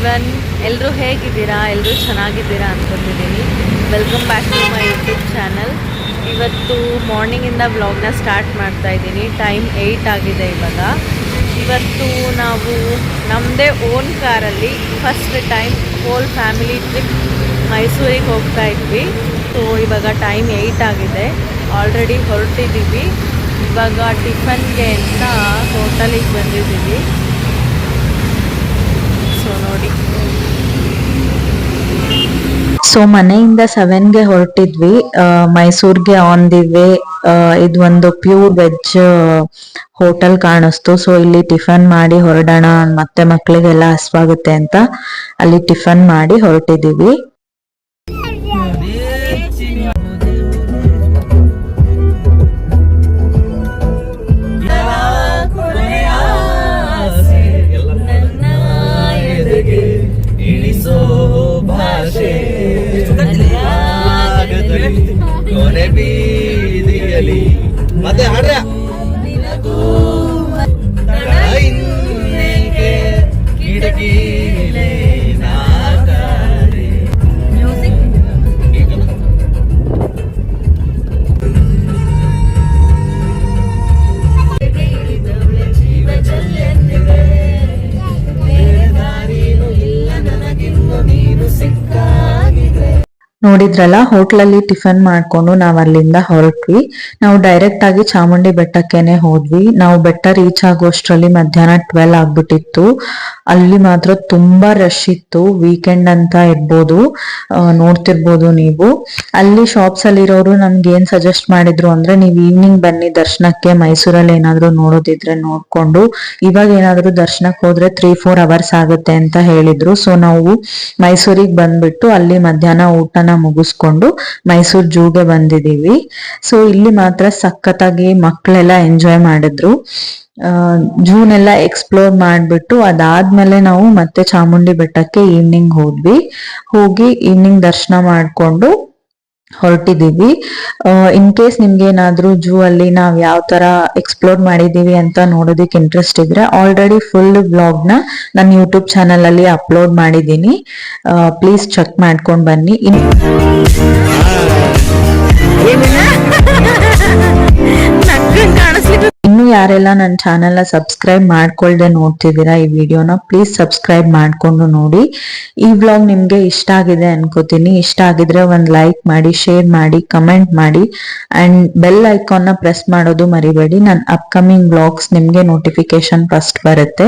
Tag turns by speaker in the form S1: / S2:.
S1: Everyone, ಎಲ್ಲರೂ ಹೇಗಿದ್ದೀರಾ? ಎಲ್ಲರೂ ಚೆನ್ನಾಗಿದ್ದೀರಾ ಅನ್ಕೊತಿದ್ದೀನಿ. Welcome back to my YouTube channel. ಇವತ್ತು ಮಾರ್ನಿಂಗಿಂದ ವ್ಲಾಗ್ನ ಸ್ಟಾರ್ಟ್ ಮಾಡ್ತಾ ಇದ್ದೀನಿ. ಟೈಮ್ 8 ಆಗಿದೆ ಇವಾಗ. ಇವತ್ತು ನಾವು ನಮ್ಮದೇ ಓನ್ ಕಾರಲ್ಲಿ first time whole family trip ಮೈಸೂರಿಗೆ ಹೋಗ್ತಾ ಇದ್ವಿ. ಸೊ ಇವಾಗ ಟೈಮ್ 8 ಆಗಿದೆ, ಆಲ್ರೆಡಿ ಹೊರಟಿದ್ದೀವಿ. ಇವಾಗ ಟಿಫನ್ಗೆ ಅಂತ ಹೋಟೆಲಿಗೆ ಬಂದಿದ್ದೀವಿ. ನೋಡಿ,
S2: ಸೊ ಮನೆಯಿಂದ 7ಗೆ ಹೊರಟಿದ್ವಿ. ಮೈಸೂರ್ಗೆ ಆನ್ ದಿ ವೇ ಇದು ಒಂದು ಪ್ಯೂರ್ ವೆಜ್ ಹೋಟೆಲ್ ಕಾಣಿಸ್ತು. ಸೊ ಇಲ್ಲಿ ಟಿಫನ್ ಮಾಡಿ ಹೊರಡೋಣ, ಮತ್ತೆ ಮಕ್ಕಳಿಗೆಲ್ಲ ಹಸ್ವಾಗುತ್ತೆ ಅಂತ ಅಲ್ಲಿ ಟಿಫನ್ ಮಾಡಿ ಹೊರಟಿದ್ದೀವಿ.
S3: ಮತ್ತೆ ಹಾಡ್ರ
S2: ನೋಡಿದ್ರಲ್ಲ, ಹೋಟ್ಲಲ್ಲಿ ಟಿಫನ್ ಮಾಡ್ಕೊಂಡು ನಾವ್ ಅಲ್ಲಿಂದ ಹೊರಟ್ವಿ. ನಾವು ಡೈರೆಕ್ಟ್ ಆಗಿ ಚಾಮುಂಡಿ ಬೆಟ್ಟಕ್ಕೆನೆ ಹೋದ್ವಿ. ನಾವು ಬೆಟ್ಟ ರೀಚ್ ಆಗೋಷ್ಟ್ರಲ್ಲಿ ಮಧ್ಯಾಹ್ನ 12 ಆಗ್ಬಿಟ್ಟಿತ್ತು. ಅಲ್ಲಿ ಮಾತ್ರ ತುಂಬಾ ರಶ್ ಇತ್ತು. ವೀಕೆಂಡ್ ಅಂತ ಇರ್ಬೋದು, ನೋಡ್ತಿರ್ಬೋದು ನೀವು. ಅಲ್ಲಿ ಶಾಪ್ಸ್ ಅಲ್ಲಿರೋರು ನಮ್ಗೆ ಏನ್ ಸಜೆಸ್ಟ್ ಮಾಡಿದ್ರು ಅಂದ್ರೆ, ನೀವ್ ಈವ್ನಿಂಗ್ ಬನ್ನಿ ದರ್ಶನಕ್ಕೆ, ಮೈಸೂರಲ್ಲಿ ಏನಾದ್ರು ನೋಡೋದಿದ್ರೆ ನೋಡ್ಕೊಂಡು, ಇವಾಗ ಏನಾದ್ರು ದರ್ಶನಕ್ಕೆ ಹೋದ್ರೆ 3-4 ಅವರ್ಸ್ ಆಗುತ್ತೆ ಅಂತ ಹೇಳಿದ್ರು. ಸೊ ನಾವು ಮೈಸೂರಿಗೆ ಬಂದ್ಬಿಟ್ಟು ಅಲ್ಲಿ ಮಧ್ಯಾಹ್ನ ಊಟನ ಮುಗಿಸ್ಕೊಂಡು ಮೈಸೂರ್ ಜೂಗೆ ಬಂದಿದೀವಿ. ಸೊ ಇಲ್ಲಿ ಮಾತ್ರ ಸಖತ್ತಾಗಿ ಮಕ್ಕಳೆಲ್ಲ ಎಂಜಾಯ್ ಮಾಡಿದ್ರು. ಜೂನೆಲ್ಲ ಎಕ್ಸ್ಪ್ಲೋರ್ ಮಾಡ್ಬಿಟ್ಟು ಅದಾದ್ಮೇಲೆ ನಾವು ಮತ್ತೆ ಚಾಮುಂಡಿ ಬೆಟ್ಟಕ್ಕೆ ಈವ್ನಿಂಗ್ ಹೋಗಿ ಈವ್ನಿಂಗ್ ದರ್ಶನ ಮಾಡ್ಕೊಂಡು ಹೊರಟಿದೀವಿ. ಇನ್ ಕೇಸ್ ನಿಮ್ಗೆ ಏನಾದ್ರೂ ಜೂ ಅಲ್ಲಿ ನಾವ್ ಯಾವ ತರ ಎಕ್ಸ್ಪ್ಲೋರ್ ಮಾಡಿದೀವಿ ಅಂತ ನೋಡೋದಿಕ್ ಇಂಟ್ರೆಸ್ಟ್ ಇದ್ರೆ, ಆಲ್ರೆಡಿ ಫುಲ್ ವ್ಲಾಗ್ ನ ನನ್ನ ಯೂಟ್ಯೂಬ್ ಚಾನಲ್ ಅಲ್ಲಿ ಅಪ್ಲೋಡ್ ಮಾಡಿದೀನಿ. ಪ್ಲೀಸ್ ಚೆಕ್ ಮಾಡ್ಕೊಂಡ್ ಬನ್ನಿ. ಇನ್ನು ಯಾರೆಲ್ಲ ನನ್ನ ಚಾನೆಲ್ ನ ಸಬ್ಸ್ಕ್ರೈಬ್ ಮಾಡ್ಕೊಳ್ದೆ ನೋಡ್ತಿದ್ದೀರಾ ಈ ವಿಡಿಯೋನ, ಪ್ಲೀಸ್ ಸಬ್ಸ್ಕ್ರೈಬ್ ಮಾಡ್ಕೊಂಡು ನೋಡಿ. ಈ ವ್ಲಾಗ್ ನಿಮ್ಗೆ ಇಷ್ಟ ಆಗಿದೆ ಅನ್ಕೋತೀನಿ. ಇಷ್ಟ ಆಗಿದ್ರೆ ಒಂದ್ ಲೈಕ್ ಮಾಡಿ, ಶೇರ್ ಮಾಡಿ, ಕಮೆಂಟ್ ಮಾಡಿ ಅಂಡ್ ಬೆಲ್ ಐಕಾನ್ ನ ಪ್ರೆಸ್ ಮಾಡೋದು ಮರಿಬೇಡಿ. ನನ್ನ ಅಪ್ಕಮಿಂಗ್ ವ್ಲಾಗ್ಸ್ ನಿಮ್ಗೆ ನೋಟಿಫಿಕೇಶನ್ ಫಸ್ಟ್ ಬರುತ್ತೆ.